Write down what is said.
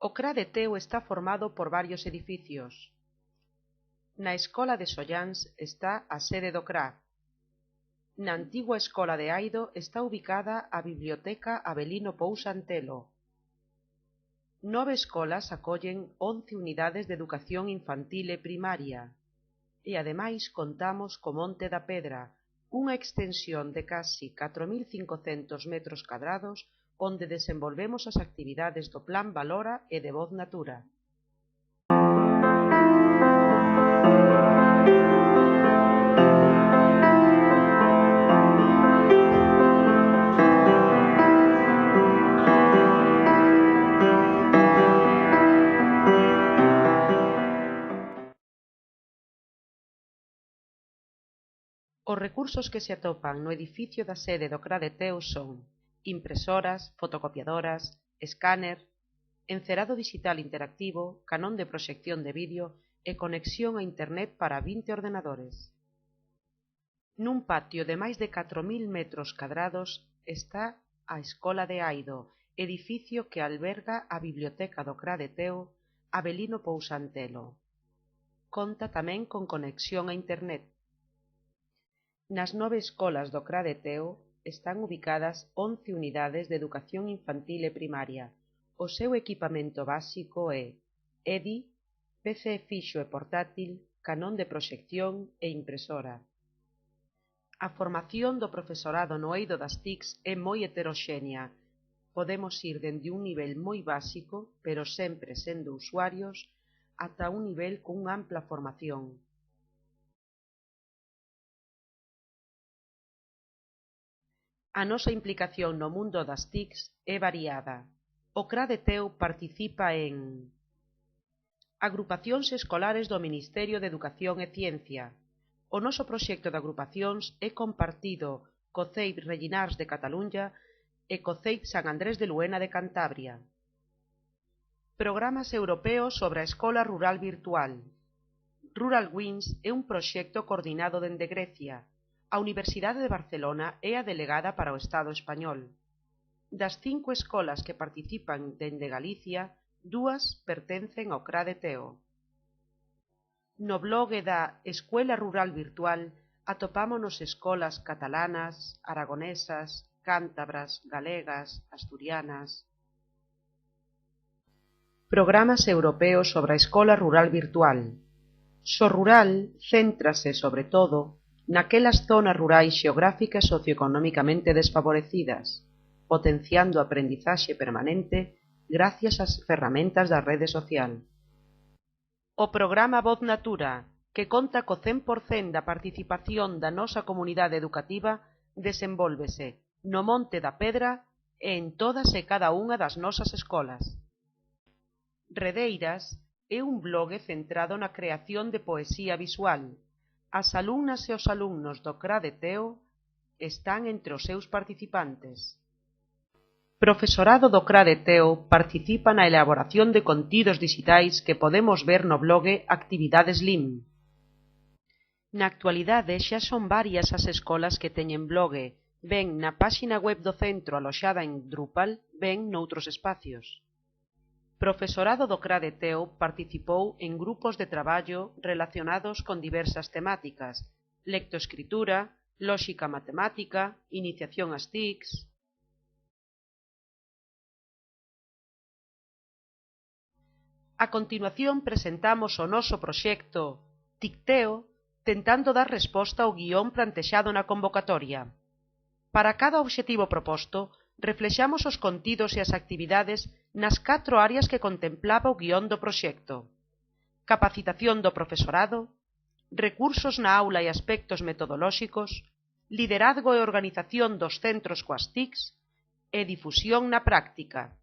O CRA de Teo está formado por varios edificios. Na Escola de Solláns está a sede do CRA. Na antigua Escola de Aido está ubicada a Biblioteca Avelino Pousa Antelo. 9 escolas acollen 11 unidades de educación infantil e primaria. E ademais contamos co Monte da Pedra, unha extensión de casi 4.500 metros cadrados onde desenvolvemos as actividades do Plan Valora e de Voz Natura. Os recursos que se atopan no edificio da sede do CRA de Teo son impresoras, fotocopiadoras, escáner, encerado digital interactivo, canón de proxección de vídeo e conexión a internet para 20 ordenadores. Nun patio de máis de 4.000 metros cadrados está a Escola de Aido, edificio que alberga a Biblioteca do CRA de Teo, Avelino Pousa Antelo. Conta tamén con conexión a internet. Nas 9 escolas do CRA de Teo están ubicadas 11 unidades de educación infantil e primaria. O seu equipamento básico é EDI, PC fixo e portátil, canón de proxección e impresora. A formación do profesorado no eido das TICs é moi heteroxénea. Podemos ir dende un nivel moi básico, pero sempre sendo usuarios, ata un nivel cunha ampla formación. A nosa implicación no mundo das TICs é variada. O CRA de Teo participa en agrupacións escolares do Ministerio de Educación e Ciencia. O noso proxecto de agrupacións é compartido co CEIP Rellinars de Catalunya e co CEIP San Andrés de Luena de Cantabria. Programas europeos sobre a Escola Rural Virtual. Rural Wings é un proxecto coordinado dende Grecia. A Universidade de Barcelona é a delegada para o Estado español. Das 5 escolas que participan dende Galicia, 2 pertencen ao CRA de Teo. No blog da Escuela Rural Virtual atopámonos escolas catalanas, aragonesas, cántabras, galegas, asturianas. Programas europeos sobre a Escola Rural Virtual. So rural céntrase, sobre todo, naquelas zonas rurais xeográficas socioeconómicamente desfavorecidas, potenciando a aprendizaxe permanente gracias ás ferramentas da rede social. O programa Voz Natura, que conta co 100% da participación da nosa comunidade educativa, desenvólvese no Monte da Pedra e en todas e cada unha das nosas escolas. Redeiras é un blog centrado na creación de poesía visual. As alumnas e os alumnos do CRA de Teo están entre os seus participantes. Profesorado do CRA de Teo participa na elaboración de contidos digitais que podemos ver no blog Actividades LIM. Na actualidade xa son varias as escolas que teñen blog, ben na páxina web do centro aloxada en Drupal, ben noutros espacios. Profesorado do CRA de Teo participou en grupos de traballo relacionados con diversas temáticas: lectoescritura, lóxica matemática, iniciación ás TICs. A continuación presentamos o noso proxecto TICTEO, tentando dar resposta ao guión plantexado na convocatoria. Para cada obxectivo proposto, reflexamos os contidos e as actividades nas 4 áreas que contemplaba o guión do proxecto: capacitación do profesorado, recursos na aula e aspectos metodolóxicos, liderazgo e organización dos centros coas TICs e difusión na práctica.